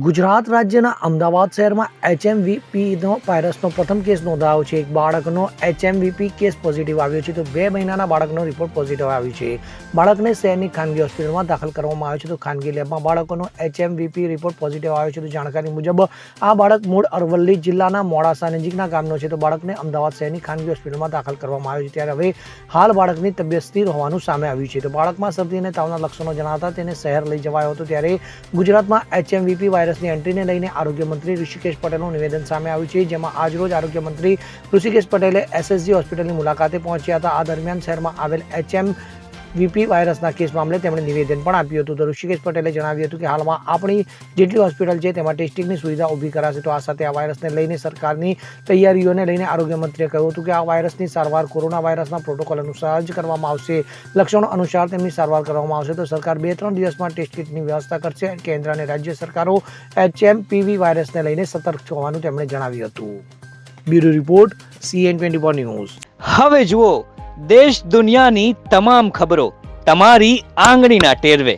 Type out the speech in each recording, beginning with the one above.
ગુજરાત રાજ્યના અમદાવાદ શહેરમાં એચએમવીપીનો વાયરસનો પ્રથમ કેસ નોંધાયો છે. એક બાળકનો એચએમવીપી કેસ પોઝિટિવ આવ્યો છે તો 2 મહિનાના બાળકનો રિપોર્ટ પોઝિટિવ આવ્યો છે. બાળકને શહેરની ખાનગી હોસ્પિટલમાં દાખલ કરવામાં આવ્યો છે તો ખાનગી લેબમાં બાળકોનો એચએમવીપી રિપોર્ટ પોઝિટિવ આવ્યો છે. તો જાણકારી મુજબ આ બાળક મૂળ અરવલ્લી જિલ્લાના મોડાસા નજીકના ગામનો છે તો બાળકને અમદાવાદ શહેરની ખાનગી હોસ્પિટલમાં દાખલ કરવામાં આવ્યો છે. ત્યારે હવે હાલ બાળકની તબિયત સ્થિર હોવાનું સામે આવ્યું છે. તો બાળકમાં શરદી અને તાવના લક્ષણો જણાતા તેને શહેર લઈ જવાયો હતો. ત્યારે ગુજરાતમાં એચએમવીપી વાયરસની એન્ટ્રીને લઈને આરોગ્ય મંત્રી ઋષિકેશ પટેલનું નિવેદન સામે આવ્યું છે. જેમાં આજરોજ આરોગ્ય મંત્રી ઋષિકેશ પટેલે એસએસજી હોસ્પિટલની મુલાકાતે પહોંચ્યા હતા. આ દરમિયાન શહેરમાં આવેલ એચએમવીપી વાયરસના કેસ મામલે તેમણે નિવેદન પણ આપ્યું હતું. તો ઋષિકેશ પટેલે જણાવ્યું હતું કે હાલમાં આપણી જેટલી હોસ્પિટલ છે તેમાં ટેસ્ટિંગની સુવિધા ઊભી કરાશે. તો આ સાથે આ વાયરસને લઈને સરકારની તૈયારીઓને લઈને આરોગ્ય મંત્રીએ કહ્યું હતું કે આ વાયરસની સારવાર કોરોના વાયરસના પ્રોટોકોલ અનુસાર જ કરવામાં આવશે. લક્ષણો અનુસાર તેમની સારવાર કરવામાં આવશે. તો સરકાર 2-3 દિવસમાં ટેસ્ટ કિટની વ્યવસ્થા કરશે. કેન્દ્ર અને રાજ્ય સરકારો એચએમપીવી વાયરસને લઈને સતર્ક હોવાનું તેમણે જણાવ્યું હતું. Bureau report CN24 news. હવે જુઓ દેશ દુનિયાની તમામ ખબરો તમારી આંગળીના ટેરવે.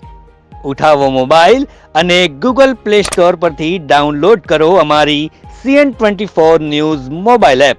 ઉઠાવો મોબાઈલ અને Google Play Store પરથી ડાઉનલોડ કરો અમારી CN24 ન્યૂઝ મોબાઈલ એપ.